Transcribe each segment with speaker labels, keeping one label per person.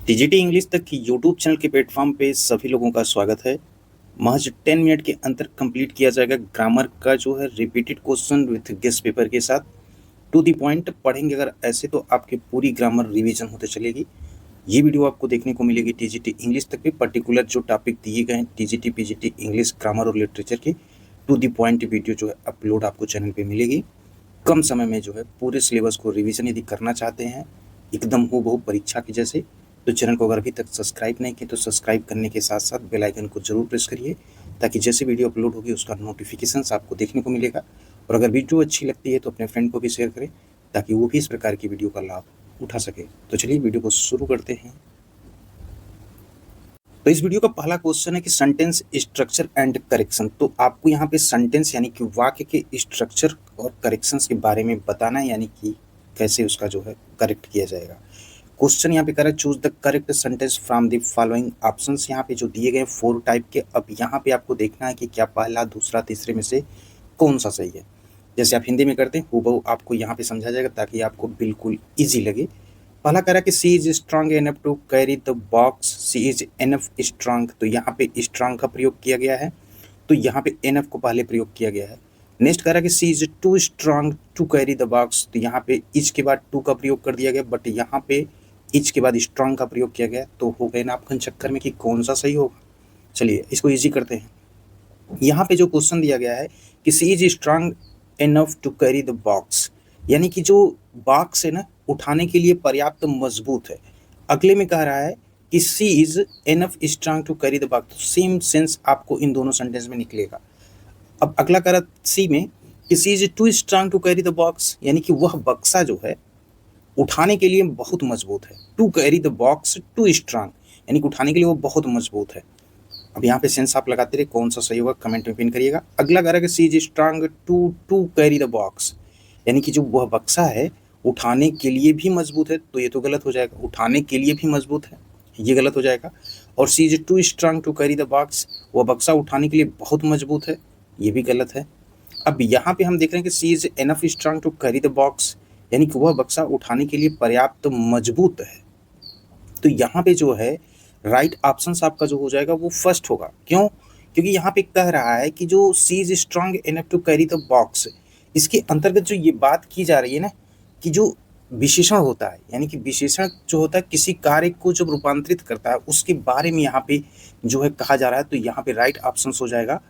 Speaker 1: TGT English तक की YouTube channel के प्लेटफॉर्म पे सभी लोगों का स्वागत है। महज 10 मिनट के अंदर कंप्लीट किया जाएगा ग्रामर का जो है repeated question with guest paper के साथ। टू दी पॉइंट पढ़ेंगे अगर ऐसे तो आपकी पूरी ग्रामर रिवीजन होते चलेगी। ये वीडियो आपको देखने को मिलेगी टीजीटी इंग्लिश तक के पर्टिकुलर जो टॉपिक दिए गए हैं टीजीटी पीजीटी इंग्लिश ग्रामर और लिटरेचर के टू दी पॉइंट वीडियो जो है अपलोड आपको चैनल पे मिलेगी। कम समय में जो है पूरे सिलेबस को रिवीजन यदि करना चाहते हैं एकदम हूबहू परीक्षा के जैसे, तो चैनल को अगर अभी तक सब्सक्राइब नहीं किए तो सब्सक्राइब करने के साथ साथ बेल आइकन को जरूर प्रेस करिए ताकि जैसे वीडियो अपलोड होगी उसका नोटिफिकेशंस आपको देखने को मिलेगा। और अगर वीडियो अच्छी लगती है तो अपने फ्रेंड को भी शेयर करें ताकि वो भी इस प्रकार की वीडियो का लाभ उठा सके। तो चलिए वीडियो को शुरू करते हैं। तो इस वीडियो का पहला क्वेश्चन है कि सेंटेंस स्ट्रक्चर एंड करेक्शन। तो आपको यहाँ पे सेंटेंस यानी कि वाक्य के स्ट्रक्चर और करेक्शंस के बारे में बताना है, यानी कि कैसे उसका जो है करेक्ट किया जाएगा। क्वेश्चन यहाँ पे करें choose the correct sentence from the following options. यहाँ पे जो दिए गए 4 टाइप के, अब यहाँ पे आपको देखना है कि क्या पहला दूसरा तीसरे में से कौन सा सही है। जैसे आप हिंदी में करते हैं हूबहू आपको यहाँ पे समझा जाएगा ताकि आपको बिल्कुल ईजी लगे। पहला कह रहा है कि C is strong enough to carry the box. C is enough strong, तो यहाँ पे स्ट्रांग का प्रयोग किया गया है, तो यहाँ पे एनफ को पहले प्रयोग किया गया है। नेक्स्ट कह रहा है कि C is too strong to carry the box, तो यहाँ पे इज के बाद टू का प्रयोग कर दिया गया, बट यहाँ पे इज के बाद स्ट्रांग का प्रयोग किया गया, तो हो गए ना आपके चक्कर में कि कौन सा सही होगा। चलिए इसको इजी करते हैं। यहाँ पे जो क्वेश्चन दिया गया है कि C is strong enough to carry the box, यानी कि जो बॉक्स है ना उठाने के लिए पर्याप्त मजबूत है। अगले में कह रहा है कि C is enough strong to carry the box, same sense आपको इन दोनों सेंटेंस में निकलेगा। अब अगला कह रहा सी में कि C is too strong to carry the box, यानी कि वह बक्सा जो है उठाने के लिए बहुत मजबूत है। To carry the box too strong, यानी कि उठाने के लिए वो बहुत मजबूत है। अब यहाँ पे सेंस आप लगाते रहे, कौन सा सही होगा कमेंट में पिन करिएगा। अगला कह रहा है कि C is strong too to carry the box, यानी कि जो वह बक्सा है उठाने के लिए भी मजबूत है, तो ये तो गलत हो जाएगा। उठाने के लिए भी मजबूत है, ये गलत हो जाएगा। और C is too strong to carry the box, वह बक्सा उठाने के लिए बहुत मजबूत है, ये भी गलत है। अब यहाँ पे हम देख रहे हैं कि C is enough strong to carry the box, यानी कि वह बक्सा उठाने के लिए पर्याप्त मजबूत है, तो यहाँ पे जो है राइट ऑप्शन आपका जो हो जाएगा वो फर्स्ट होगा। क्यों? क्योंकि यहाँ पे कह रहा है कि जो C is strong enough to carry the box, इसके अंतर्गत जो ये बात की जा रही है ना कि जो विशेषण होता है, यानी कि विशेषण जो होता है किसी कार्य को जब रूपांतरित करता है उसके बारे में यहाँ पे जो है कहा जा रहा है, तो यहाँ पे राइट ऑप्शन हो जाएगा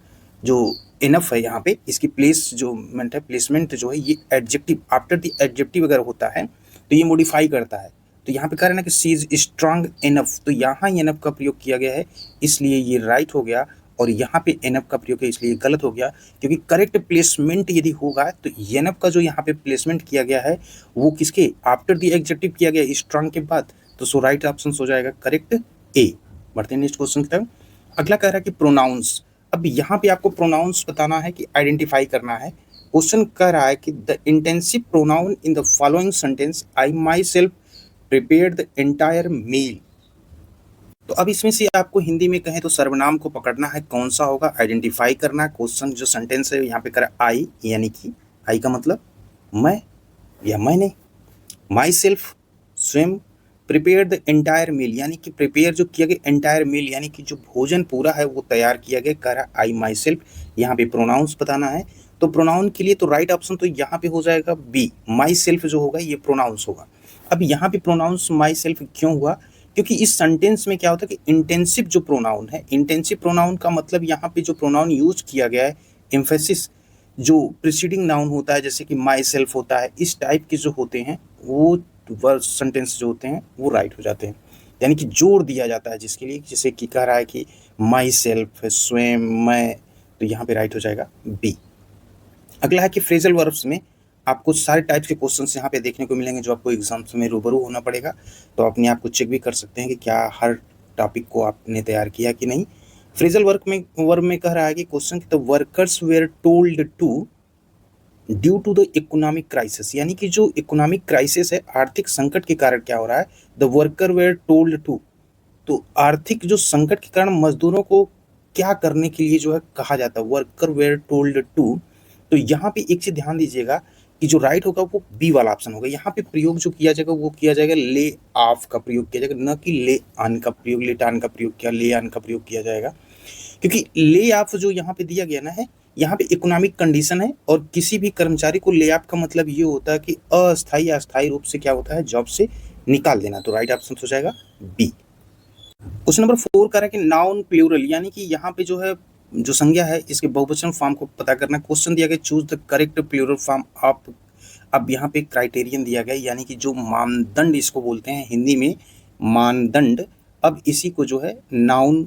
Speaker 1: जो इनफ है। यहाँ पे इसकी प्लेसमेंट जो है ये एडजेक्टिव आफ्टर द एडजेक्टिव अगर होता है तो ये मॉडिफाई करता है। तो यहाँ पे कह रहे हैं ना कि सी इज स्ट्रांग इनफ, तो यहाँ इनफ का प्रयोग किया गया है इसलिए ये राइट हो गया, और यहाँ पे एनफ का प्रयोग है इसलिए गलत हो गया। क्योंकि करेक्ट प्लेसमेंट यदि होगा तो एनफ का जो यहाँ पे प्लेसमेंट किया गया है वो किसके आफ्टर द एडजेक्टिव किया गया स्ट्रांग के बाद, तो सो राइट ऑप्शन हो जाएगा करेक्ट ए। बढ़ते हैं नेक्स्ट क्वेश्चन की तरफ। अगला कह रहा है कि प्रोनाउंस। अब यहाँ पे आपको प्रोनाउंस बताना है कि आइडेंटिफाई करना है। क्वेश्चन कह रहा है कि the intensive pronoun in the following sentence I myself prepared the entire meal. तो अब इसमें से आपको हिंदी में कहें तो सर्वनाम को पकड़ना है, कौन सा होगा आइडेंटिफाई करना है। क्वेश्चन जो सेंटेंस है यहाँ पे करा आई, यानी कि आई का मतलब मैं या मैंने, माई सेल्फ स्वयं, प्रिपेयर द एंटायर मील, यानी कि प्रिपेयर जो किया गया एंटायर मील यानी कि जो भोजन पूरा है वो तैयार किया गया। कह रहा आई माई सेल्फ, यहाँ पे प्रोनाउंस बताना है। तो प्रोनाउन के लिए तो राइट ऑप्शन तो यहाँ पे हो जाएगा बी, माई सेल्फ जो होगा ये प्रोनाउंस होगा। अब यहाँ पे प्रोनाउंस माई सेल्फ क्यों हुआ? क्योंकि इस सेंटेंस में क्या होता है कि इंटेंसिव जो प्रोनाउन है, इंटेंसिव प्रोनाउन का मतलब यहाँ पे जो प्रोनाउन यूज किया गया है एम्फेसिस जो प्रीसीडिंग नाउन होता है जैसे कि माई सेल्फ होता है, इस टाइप के जो होते हैं वो वर्ड सेंटेंस जो होते हैं वो राइट हो जाते हैं, यानी कि जोड़ दिया जाता है जिसके लिए, जैसे कि कह रहा है कि माई सेल्फ स्वयं मैं, तो यहाँ पे राइट हो जाएगा बी। अगला है कि फ्रेजल वर्ब्स में आपको सारे टाइप्स के क्वेश्चंस यहाँ पे देखने को मिलेंगे जो आपको एग्जाम्स में रूबरू होना पड़ेगा, तो अपने आप को चेक भी कर सकते हैं कि क्या हर टॉपिक को आपने तैयार किया कि नहीं। फ्रेजल वर्ब में कह रहा है कि question the workers were told to due to the economic crisis, यानी कि जो इकोनॉमिक क्राइसिस है आर्थिक संकट के कारण क्या हो रहा है, the worker were told to, तो आर्थिक जो संकट के कारण मजदूरों को क्या करने के लिए जो है कहा जाता है, वर्कर वेयर टोल्ड टू। तो यहाँ पे एक चीज ध्यान दीजिएगा कि जो राइट होगा वो बी वाला ऑप्शन होगा। यहाँ पे प्रयोग जो किया जाएगा वो किया जाएगा ले ऑफ का प्रयोग किया जाएगा, न कि ले ऑन का प्रयोग, लेट ऑन का प्रयोग किया, ले ऑन का प्रयोग किया जाएगा। क्योंकि ले ऑफ जो यहाँ पे दिया गया ना है, यहाँ पे इकोनॉमिक कंडीशन है, और किसी भी कर्मचारी को ले ऑफ का मतलब ये होता है कि अस्थायी अस्थायी रूप से क्या होता है, जॉब से निकाल देना। तो राइट ऑप्शन हो जाएगा बी। क्वेश्चन नंबर 4 कह रहा है कि नाउन प्लूरल, यानी कि यहाँ पे जो है जो संज्ञा है इसके बहुवचन फॉर्म को पता करना। क्वेश्चन दिया गया choose the correct plural form of. अब यहाँ पे क्राइटेरियन दिया गया, यानी कि जो मानदंड इसको बोलते हैं हिंदी में मानदंड। अब इसी को जो है नाउन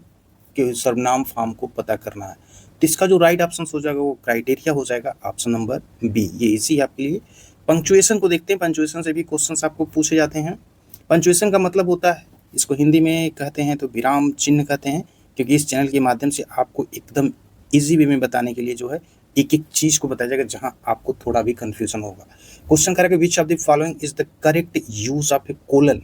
Speaker 1: के सर्वनाम फॉर्म को पता करना है। तो इसका जो राइट ऑप्शन हो जाएगा वो क्राइटेरिया हो जाएगा ऑप्शन नंबर बी। ये इसी आपके लिए। पंक्चुएशन को देखते हैं, पंक्चुएशन से भी क्वेश्चंस आपको पूछे जाते हैं। पंक्चुएशन का मतलब होता है, इसको हिंदी में कहते हैं तो विराम चिन्ह कहते हैं, क्योंकि इस चैनल के माध्यम से आपको एकदम इजी वे में बताने के लिए जो है एक एक चीज को बताया जाएगा जहां आपको थोड़ा भी कंफ्यूजन होगा। क्वेश्चन करेगा विच of the following is the correct use of A colon.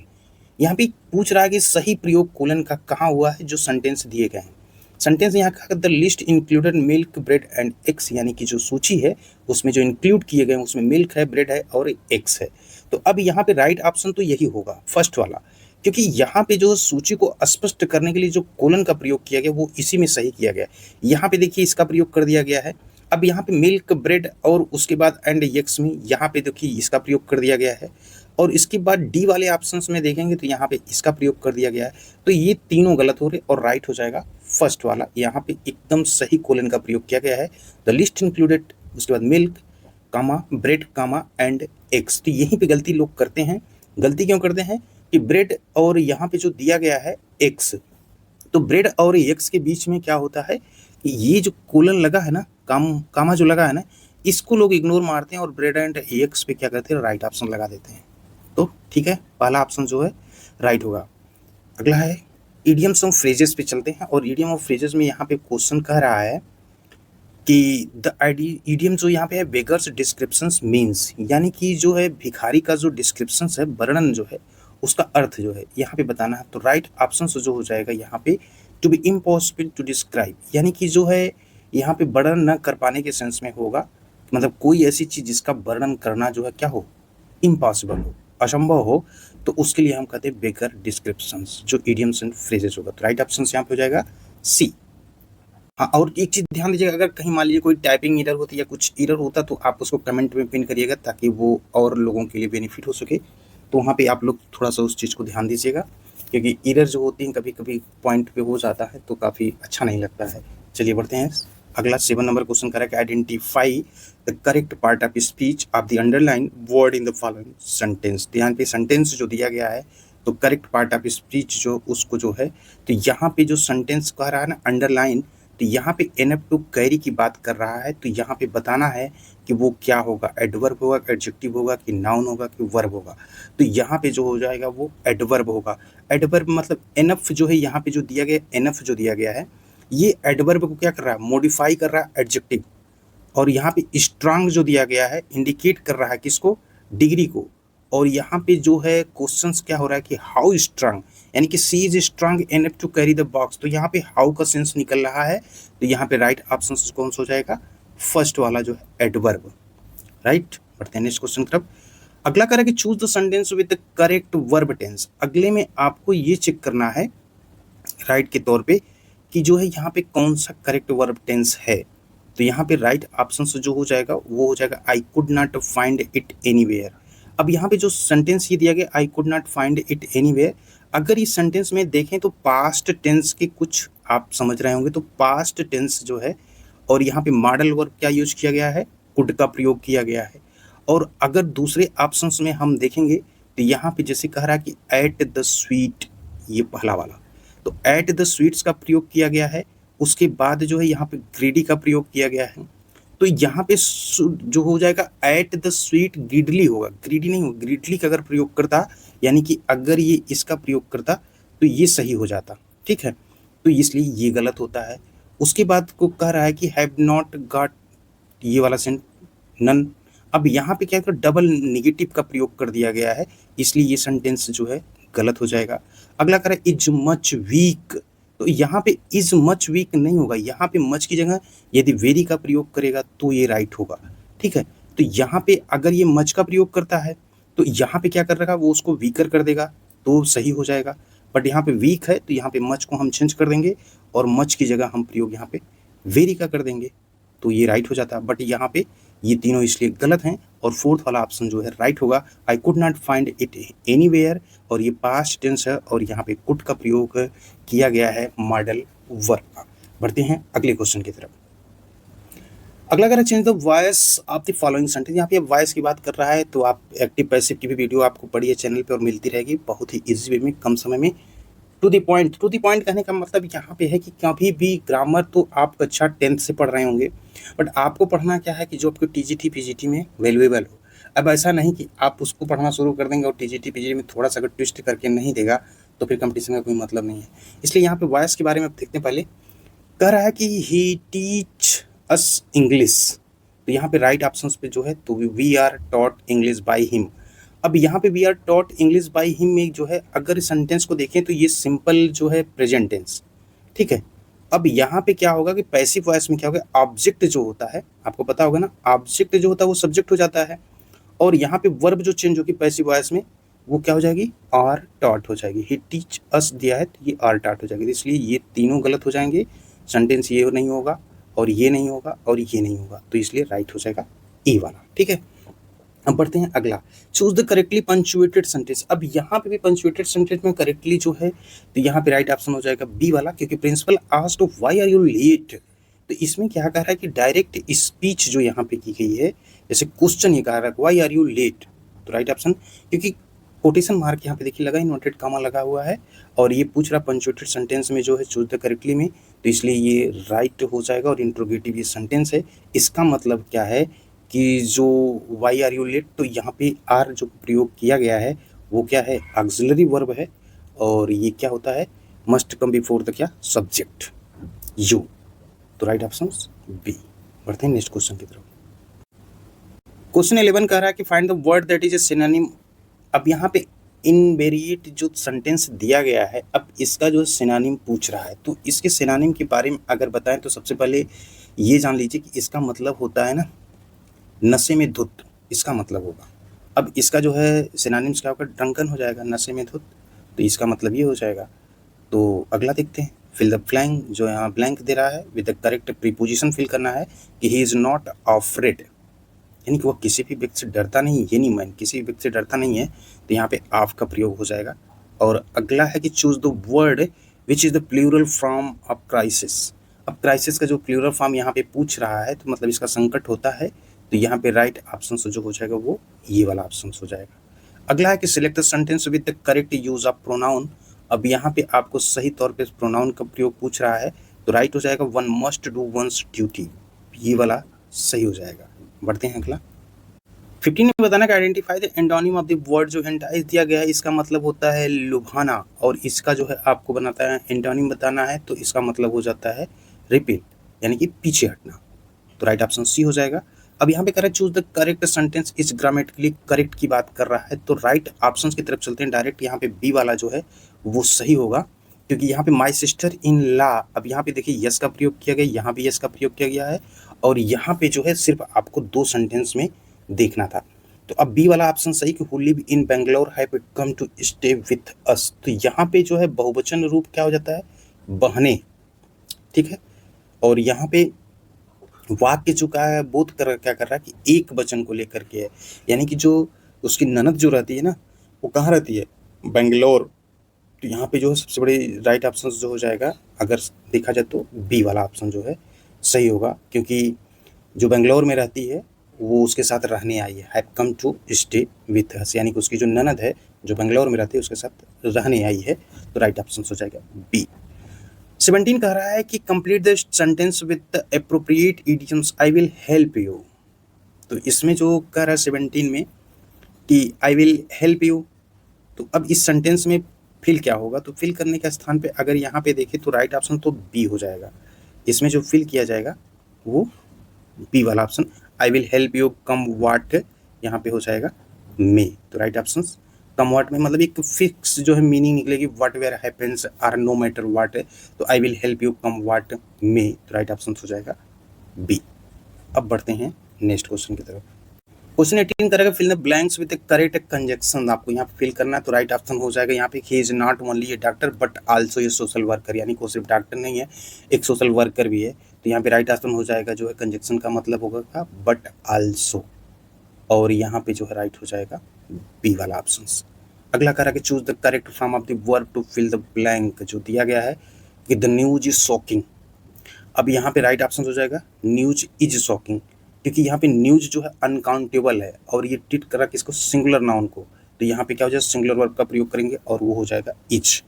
Speaker 1: यहाँ पे पूछ रहा है कि सही प्रयोग कोलन का कहाँ हुआ है, जो सेंटेंस दिए गए हैं। सेंटेंस यहाँ का the list included milk bread and eggs, यानी कि जो सूची है उसमें जो इंक्लूड किए गए हैं उसमें मिल्क है, ब्रेड है और एग्स है। तो अब यहाँ पे राइट ऑप्शन तो यही होगा फर्स्ट वाला, क्योंकि यहाँ पे जो सूची को स्पष्ट करने के लिए जो कोलन का प्रयोग किया गया वो इसी में सही किया गया। यहाँ पे देखिए इसका प्रयोग कर दिया गया है। अब यहाँ पे मिल्क ब्रेड और उसके बाद एंड एग्स में यहाँ पे देखिए इसका प्रयोग कर दिया गया है, और इसके बाद डी वाले ऑप्शंस में देखेंगे तो यहाँ पे इसका प्रयोग कर दिया गया है। तो ये तीनों गलत हो रहे और राइट हो जाएगा फर्स्ट वाला। यहाँ पे एकदम सही कोलन का प्रयोग किया गया है। द लिस्ट इंक्लूडेड, उसके बाद milk comma bread comma and eggs. तो यहीं पे गलती लोग करते हैं। गलती क्यों करते हैं कि ब्रेड और यहाँ पे जो दिया गया है एग्स, तो ब्रेड और एग्स के बीच में क्या होता है कि ये जो कोलन लगा है ना, कामा जो लगा है ना, इसको लोग इग्नोर मारते हैं और ब्रेड एंड एग्स पे क्या करते हैं, राइट ऑप्शन लगा देते हैं। तो ठीक है, पहला ऑप्शन जो है राइट होगा। अगला है इडियम्स ऑफ फ्रेजेस पे चलते हैं, और इडियम ऑफ फ्रेजेस में यहाँ पे क्वेश्चन कह रहा है कि द इडियम जो यहाँ पे है बेगर्स डिस्क्रिप्शंस मीन्स, यानी कि जो है भिखारी का जो डिस्क्रिप्शंस है, वर्णन जो है उसका अर्थ जो है यहाँ पे बताना है। तो राइट ऑप्शन जो हो जाएगा यहाँ पे to be impossible to describe, यानी कि जो है यहाँ पे वर्णन न कर पाने के सेंस में होगा। मतलब कोई ऐसी चीज जिसका वर्णन करना जो है क्या हो, इम्पॉसिबल हो, असंभव हो, तो उसके लिए हम कहते हैं बेगर डिस्क्रिप्शंस, जो इडियम्स एंड फ्रेजेस होगा। तो राइट ऑप्शन यहाँ पे हो जाएगा सी। हाँ, और एक चीज ध्यान दीजिएगा, अगर कहीं मान लीजिए कोई टाइपिंग एरर होती या कुछ एरर होता तो आप उसको कमेंट में पिन करिएगा, ताकि वो और लोगों के लिए बेनिफिट हो सके। तो वहाँ पे आप लोग थोड़ा सा उस चीज़ को ध्यान दीजिएगा, क्योंकि एरर जो होती हैं कभी कभी पॉइंट पे हो जाता है तो काफ़ी अच्छा नहीं लगता है। चलिए बढ़ते हैं अगला 7 number question correct identify the correct part of speech of the underline word in the following sentence. ध्यान पे सेंटेंस जो दिया गया है तो करेक्ट पार्ट ऑफ स्पीच जो उसको जो है, तो यहाँ पे जो सेंटेंस कह रहा है ना अंडरलाइन, तो यहाँ पे एनएफ टू कैरी की बात कर रहा है। तो यहाँ पे बताना है कि वो क्या होगा, एडवर्ब होगा, एडजेक्टिव होगा, कि नाउन होगा, कि वर्ब होगा। तो यहाँ पे जो हो जाएगा वो एडवर्ब होगा। एडवर्ब मतलब एनएफ जो है यहाँ पे जो दिया गया, एनएफ जो दिया गया है ये एडवर्ब को क्या कर रहा है, मॉडिफाई कर रहा है एडजेक्टिव। और यहाँ पे स्ट्रांग जो दिया गया है इंडिकेट कर रहा है किसको, डिग्री को। और यहाँ पे जो है क्वेश्चंस क्या हो रहा है कि हाउ स्ट्रांग, यानी कि C is strong enough to carry the box. तो यहाँ पे हाउ का सेंस निकल रहा है। तो यहाँ पे राइट ऑप्शन कौन सा हो जाएगा, फर्स्ट वाला जो है एडवर्ब। राइट, बढ़ते हैं नेक्स्ट क्वेश्चन तरफ। अगला करें कि choose the sentence with the correct verb tense. अगले में आपको ये चेक करना है राइट के तौर पे कि जो है यहाँ पे कौन सा करेक्ट वर्ब टेंस है। तो यहाँ पे राइट ऑप्शन जो हो जाएगा वो हो जाएगा I could not find it anywhere. अब यहाँ पे जो सेंटेंस ये दिया गया I could not find it anywhere, अगर इस सेंटेंस में देखें तो पास्ट टेंस के कुछ आप समझ रहे होंगे। तो पास्ट टेंस जो है, और यहाँ पे मॉडल वर्ब क्या यूज किया गया है, कुड का प्रयोग किया गया है। और अगर दूसरे ऑप्शंस में हम देखेंगे तो यहाँ पे जैसे कह रहा है कि एट द स्वीट, ये पहला वाला, तो एट द स्वीट्स का प्रयोग किया गया है। उसके बाद जो है यहाँ पे ग्रीडी का प्रयोग किया गया है। तो यहाँ पे जो हो जाएगा एट द स्वीट ग्रीडली होगा, ग्रीडी नहीं होगा, ग्रीडली का अगर प्रयोग करता, यानी कि अगर ये इसका प्रयोग करता तो ये सही हो जाता। ठीक है, तो इसलिए ये गलत होता है। उसके बाद को कह रहा है कि हैव नॉट गॉट, ये वाला सेंट नन। अब यहाँ पे क्या है, डबल निगेटिव का प्रयोग कर दिया गया है, इसलिए ये सेंटेंस जो है गलत हो जाएगा। अगला कह रहा है इज मच वीक, तो यहाँ पे इज मच वीक नहीं होगा, यहाँ पे मच की जगह यदि वेरी का प्रयोग करेगा तो ये राइट होगा। ठीक है, तो यहाँ पे अगर ये मच का प्रयोग करता है तो यहाँ पे क्या कर रखा, वो उसको वीकर कर देगा तो सही हो जाएगा। बट यहाँ पे वीक है तो यहाँ पे मच को हम चेंज कर देंगे और मच की जगह हम प्रयोग यहाँ पे वेरी का कर देंगे तो ये राइट हो जाता है। बट यहाँ पे ये तीनों इसलिए गलत हैं और फोर्थ वाला ऑप्शन जो है राइट होगा। I could not find it anywhere, और ये पास्ट टेंस है और यहाँ पे कुड का प्रयोग किया गया है मॉडल वर्ब का। बढ़ते हैं अगले क्वेश्चन की तरफ। अगला करें change the voice of the following sentence. यहाँ पे वॉइस की बात कर रहा है तो आप एक्टिव पैसिव की भी वीडियो आपको पढ़िए चैनल पे और मिलती रहेगी बहुत ही इजी वे में, कम समय में, to the point. To the point कहने का मतलब यहाँ पे है कि कभी भी ग्रामर तो आप कक्षा 10th से पढ़ रहे होंगे, बट आपको पढ़ना क्या है कि जो आपको टीजीटी पीजीटी में वैल्यूएबल हो। अब ऐसा नहीं कि आप उसको पढ़ना शुरू कर देंगे और टीजीटी पीजीटी में थोड़ा सा अगर ट्विस्ट करके नहीं देगा तो फिर कंपटीशन का कोई मतलब नहीं है। इसलिए यहाँ पे वॉइस के बारे में आप देखते हैं। पहले कह रहा है कि ही टीच अस इंग्लिश, तो यहाँ पे राइट ऑप्शंस पे जो है तो we are taught English by him. अब यहाँ पे we are taught English by him में जो है अगर सेंटेंस को देखें तो ये सिंपल जो है प्रेजेंट टेंस, ठीक है। अब यहाँ पे क्या होगा कि पैसिव वॉइस में क्या होगा, ऑब्जेक्ट जो होता है आपको पता होगा ना, ऑब्जेक्ट जो होता है वो सब्जेक्ट हो जाता है और यहाँ पे वर्ब जो चेंज होगी पैसिव वॉइस में वो क्या हो जाएगी, आर टॉट हो जाएगी। ही टीच अस दिया है तो ये आर टॉट हो जाएगी, इसलिए ये तीनों गलत हो जाएंगे। सेंटेंस ये नहीं होगा और ये नहीं होगा और ये नहीं होगा, तो इसलिए राइट हो जाएगा ए वाला, ठीक है। अब बढ़ते हैं अगला, choose the correctly punctuated sentence. अब यहाँ पे भी पंचुएटेड सेंटेंस में करेक्टली जो है तो यहाँ पे राइट ऑप्शन हो जाएगा बी वाला, क्योंकि principal asked why are you late. तो इसमें क्या कह रहा है कि डायरेक्ट स्पीच जो यहाँ पे की गई है, जैसे क्वेश्चन ये कह रहा है व्हाई आर यू लेट, तो राइट ऑप्शन, क्योंकि कोटेशन मार्क यहाँ पे देखिए लगा, इन्वर्टेड कॉमा लगा हुआ है और ये पूछ रहा पंचुएटेड सेंटेंस में जो है चूज द करेक्टली में, तो इसलिए ये राइट हो जाएगा। और इंट्रोगेटिव ये सेंटेंस है, इसका मतलब क्या है कि जो वाई आर यू लेट, तो यहाँ पे आर जो प्रयोग किया गया है वो क्या है, ऑक्सिलरी वर्ब है और ये क्या होता है, मस्ट कम बिफोर द क्या, सब्जेक्ट यू, तो राइट ऑप्शन बी। बढ़ते हैं नेक्स्ट क्वेश्चन की तरफ। क्वेश्चन 11 कह रहा है कि find the word that is a synonym. अब यहाँ पे इनवेरिएट जो सेंटेंस दिया गया है, अब इसका जो सिनोनिम पूछ रहा है, तो इसके सिनोनिम के बारे में अगर बताएं तो सबसे पहले ये जान लीजिए कि इसका मतलब होता है ना नशे में धुत, इसका मतलब होगा। अब इसका जो है सिनोनिम्स क्या होगा, ड्रंकन हो जाएगा, नशे में धुत, तो इसका मतलब ये हो जाएगा। तो अगला देखते हैं, फिल द ब्लैंक, जो यहाँ ब्लैंक दे रहा है with the correct preposition fill करना है कि ही इज़ नॉट अफ्रेड, यानी कि वह किसी भी व्यक्ति से डरता नहीं, ये नहीं मैन किसी भी व्यक्ति से डरता नहीं है, तो यहाँ पे ऑफ का प्रयोग हो जाएगा। और अगला है कि choose the word which is the plural form of crisis. अब क्राइसिस का जो प्लूरल फॉर्म यहाँ पे पूछ रहा है तो मतलब इसका संकट होता है, तो यहाँ पे राइट ऑप्शन जो हो जाएगा वो ये वाला ऑप्शन हो जाएगा। अगला है कि select the sentence with the correct use of pronoun. अब यहाँ पे आपको सही तौर पे प्रोनाउन का प्रयोग पूछ रहा है, तो राइट हो जाएगा one must do once duty, ये वाला सही हो जाएगा। बढ़ते हैं अगला। 15 में बताना कि identify the antonym of the word. जो एंटाइज दिया गया है इसका मतलब होता है लुभाना, और इसका जो है आपको बनाता है एंटोनिम बताना है, तो इसका मतलब हो जाता है रिपील, यानी कि पीछे हटना, तो राइट ऑप्शन सी हो जाएगा। अब यहाँ पे कह रहा है choose the correct sentence is grammatically correct की बात कर रहा है, तो राइट ऑप्शन की तरफ चलते हैं डायरेक्ट। यहाँ पे बी वाला जो है वो सही होगा, क्योंकि यहाँ पे माई सिस्टर इन लॉ, अब यहाँ पे देखिए यस का प्रयोग किया गया, यहाँ भी यस का प्रयोग किया गया है, और यहाँ पे जो है सिर्फ आपको दो सेंटेंस में देखना था। तो अब बी वाला ऑप्शन सही कि who live in Bangalore have come to stay with us, तो यहाँ पे जो है बहुवचन रूप क्या हो जाता है, बहने, ठीक है। और यहाँ पे वाक्य जो का है बोध कर क्या कर रहा है कि एक वचन को लेकर के है, यानी कि जो उसकी ननद जो रहती है ना वो कहाँ रहती है, बेंगलोर, तो यहाँ पे जो है सबसे बड़ी राइट ऑप्शन जो हो जाएगा अगर देखा जाए तो बी वाला ऑप्शन जो है सही होगा, क्योंकि जो बेंगलोर में रहती है वो उसके साथ रहने आई है, have come to stay with us, यानी कि उसकी जो ननद है जो बेंगलोर में रहती है उसके साथ रहने आई है, तो राइट ऑप्शन हो जाएगा बी। 17 कह रहा है कि complete the sentence with the appropriate idioms, I will help you. तो इसमें जो कह रहा है 17 में कि आई विल हेल्प यू, तो अब इस सेंटेंस में फिल क्या होगा, तो फिल करने के स्थान पे अगर यहाँ पे देखें तो राइट ऑप्शन तो बी हो जाएगा। इसमें जो फिल किया जाएगा वो बी वाला option, I will help you come what, यहाँ पे हो जाएगा मे, तो राइट ऑप्शन कम वाट में मतलब एक फिक्स जो है मीनिंग निकलेगी, what ever happens or no matter what, तो I will help you come what may, तो राइट ऑप्शन हो जाएगा बी। अब बढ़ते हैं नेक्स्ट क्वेश्चन की तरफ। क्वेश्चन 18 करेगा fill the blanks with correct conjunction. आपको यहाँ पे फिल करना है, तो राइट ऑप्शन हो जाएगा यहाँ पे he is not only A doctor but also a social worker, यानी कि वो सिर्फ डॉक्टर नहीं है, एक सोशल वर्कर भी है। तो यहाँ पे राइट ऑप्शन हो जाएगा जो है कंजक्शन का मतलब होगा बट आल्सो, और यहाँ पे जो है राइट हो जाएगा बी वाला ऑप्शन। अगला करा कि choose the correct form of the verb to fill the blank. जो दिया गया है कि द न्यूज इज शॉकिंग, अब यहाँ पे राइट ऑप्शन हो जाएगा न्यूज इज शॉकिंग, क्योंकि यहाँ पे न्यूज जो है अनकाउंटेबल है और ये ट्रीट करा किसको, सिंगुलर नाउन को। तो यहाँ पे क्या हो जाएगा, सिंगुलर वर्ब का प्रयोग करेंगे और वो हो जाएगा इज।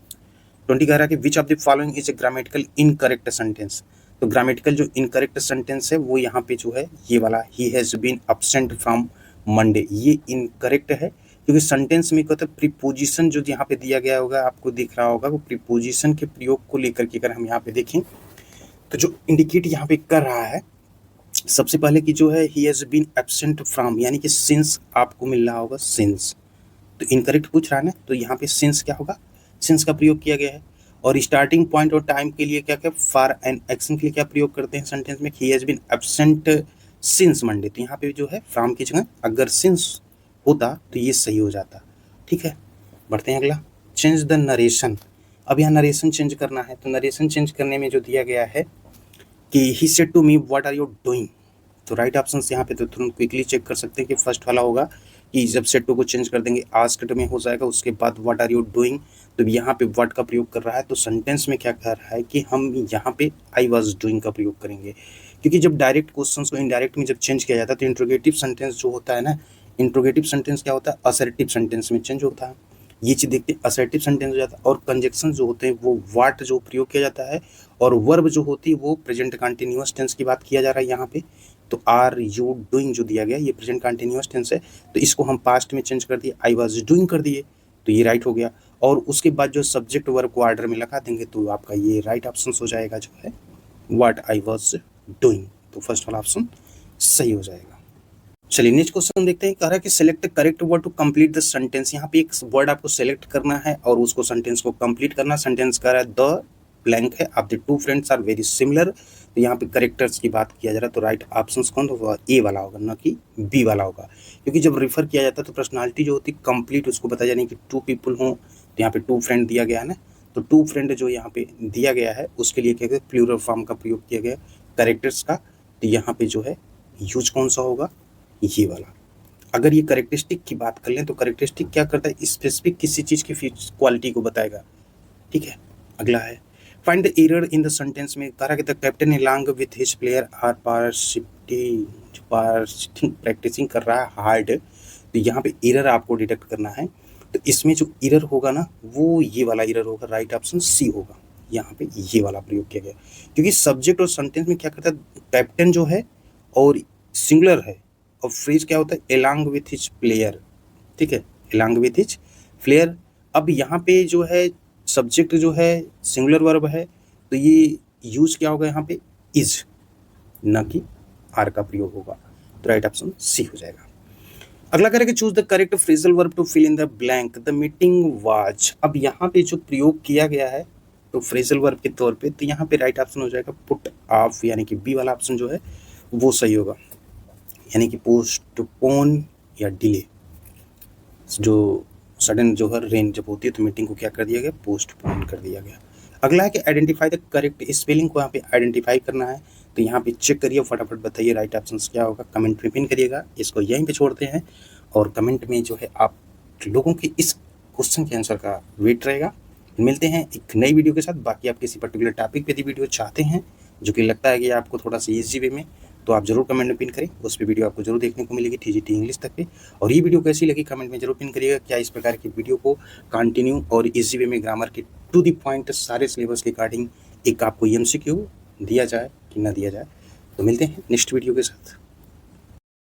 Speaker 1: 20 कह रहा है कि which of the following is a grammatical incorrect sentence. तो ग्रामेटिकल जो इनकरेक्ट सेंटेंस है वो यहाँ पे जो है ये वाला he has been absent from Monday, ये इनकरेक्ट है, क्योंकि सेंटेंस में क्या होता है प्रीपोजिशन जो यहाँ पे दिया गया होगा, आपको दिख रहा होगा वो प्रीपोजिशन के प्रयोग को लेकर के अगर हम यहाँ पे देखें तो जो इंडिकेट यहाँ पे कर रहा है सबसे पहले कि जो है he has been absent from, यानी कि सिंस आपको मिल रहा होगा सिंस, तो इनकरेक्ट पूछ रहा है ना, तो यहाँ पे सिंस क्या होगा, सिंस का प्रयोग किया गया है। और स्टार्टिंग पॉइंट और टाइम के लिए क्या क्या फॉर एन एक्शन के लिए क्या प्रयोग करते हैं सेंटेंस में, he has been absent since Monday, तो यहाँ पे जो है फ्रॉम की जगह अगर सिंस होता तो ये सही हो जाता। ठीक है, बढ़ते हैं अगला, चेंज द नरेशन। अब यहाँ नरेशन चेंज करना है, तो नरेशन चेंज करने में जो दिया गया है कि he said to me what are you doing, तो राइट ऑप्शन यहाँ पे तो तुरंत क्विकली चेक कर सकते हैं कि फर्स्ट वाला होगा कि जब सेड टू को चेंज कर देंगे आस्क्ड में हो जाएगा, उसके बाद व्हाट आर यू डूइंग, तो यहाँ पे व्हाट का प्रयोग कर रहा है, तो सेंटेंस में क्या कर रहा है कि हम यहाँ पे आई वाज डूइंग का प्रयोग करेंगे, क्योंकि जब डायरेक्ट क्वेश्चंस को इनडायरेक्ट में जब चेंज किया जाता है तो इंट्रोगेटिव सेंटेंस जो होता है ना, इंट्रोगेटिव सेंटेंस क्या होता है, असर्टिव सेंटेंस में चेंज होता है, ये चीज़ देखते हैं असर्टिव सेंटेंस हो जाता है। और कंजक्शन जो होते हैं वो व्हाट जो प्रयोग किया जाता है, और वर्ब जो होती है वो प्रेजेंट कंटिन्यूअस टेंस की बात किया जा रहा है यहाँ पे, तो आर यू डूइंग जो दिया गया ये प्रेजेंट कंटिन्यूअस टेंस है, तो इसको हम पास्ट में चेंज कर दिए आई वाज डूइंग कर दिए, तो ये राइट हो गया। और उसके बाद जो सब्जेक्ट वर्ब को ऑर्डर में लगा देंगे तो आपका ये राइट ऑप्शन हो जाएगा जो है व्हाट आई वाज डूइंग, तो फर्स्ट वाला ऑप्शन सही हो जाएगा। चलिए नेक्स्ट क्वेश्चन देखते हैं, कह रहा है कि select correct word to complete the sentence. यहाँ पे एक वर्ड आपको सेलेक्ट करना है और उसको सेंटेंस को कंप्लीट करना। सेंटेंस कह रहा है द ब्लैंक है, आप the two friends are very similar, तो यहाँ पे करेक्टर्स की बात किया जा रहा है, तो राइट ऑप्शन कौन होगा, ए वाला होगा ना कि बी वाला होगा, क्योंकि जब रिफर किया जाता है तो पर्सनालिटी जो होती है कंप्लीट उसको बताया जाए, कि टू पीपल हों, तो यहाँ पे टू फ्रेंड दिया गया है ना, तो टू फ्रेंड जो यहाँ पे दिया गया है उसके लिए क्या कहते हैं प्लूरल फॉर्म का प्रयोग किया गया करेक्टर्स का, तो यहाँ पे जो है यूज कौन सा होगा, ये वाला। अगर ये करेक्टरिस्टिक की बात कर लें तो करेक्टरिस्टिक क्या करता है, स्पेसिफिक किसी चीज़ की क्वालिटी को बताएगा। ठीक है, अगला है find the error in the sentence में कहा कि the captain along with his player are practising कर रहा है हार्ड, तो यहाँ पे एरर आपको डिटेक्ट करना है, तो इसमें जो एरर होगा ना वो ये वाला एरर होगा, राइट ऑप्शन सी होगा, यहाँ पे ये वाला प्रयोग किया गया, क्योंकि सब्जेक्ट और सेंटेंस में क्या करता है कैप्टन जो है और सिंगुलर है, और फ्रेज क्या होता है along with his प्लेयर, ठीक है, along with his प्लेयर। अब यहाँ पे जो है सब्जेक्ट जो है सिंगुलर वर्ब है, तो ये यूज क्या होगा यहाँ पे इज, न कि आर का प्रयोग होगा, तो राइट ऑप्शन सी हो जाएगा। अगला करेंगे choose the correct phrasal verb to fill in the blank, the meeting was. अब यहाँ पे जो प्रयोग किया गया है तो फ्रेजल वर्ब के तौर पे, तो यहाँ पे राइट ऑप्शन हो जाएगा पुट ऑफ, यानी कि बी वाला ऑप्शन जो है वो सही होगा, यानी कि पोस्टपोन या डिले, जो सडन जो है रेन जब होती है तो मीटिंग को क्या कर दिया गया, पोस्टपोन कर दिया गया। अगला है कि आइडेंटिफाई द करेक्ट स्पेलिंग को यहाँ पे आइडेंटिफाई करना है, तो यहाँ पे चेक करिए, फटाफट बताइए राइट ऑप्शन क्या होगा, कमेंट में पिन करिएगा। इसको यहीं पे छोड़ते हैं और कमेंट में जो है आप लोगों के इस क्वेश्चन के आंसर का वेट रहेगा। मिलते हैं एक नई वीडियो के साथ। बाकी आप किसी पर्टिकुलर टॉपिक पे यदि वीडियो चाहते हैं जो कि लगता है कि आपको थोड़ा सा ईजी वे में, तो आप जरूर कमेंट में पिन करें, उस पर वीडियो आपको जरूर देखने को मिलेगी TGT इंग्लिश तक पे। और ये वीडियो कैसी लगी कमेंट में जरूर पिन करिएगा। क्या इस प्रकार की वीडियो को कंटिन्यू और इजी वे में ग्रामर के टू द पॉइंट सारे सिलेबस के अकॉर्डिंग एक आपको MCQ दिया जाए कि ना दिया जाए। तो मिलते हैं नेक्स्ट वीडियो के साथ।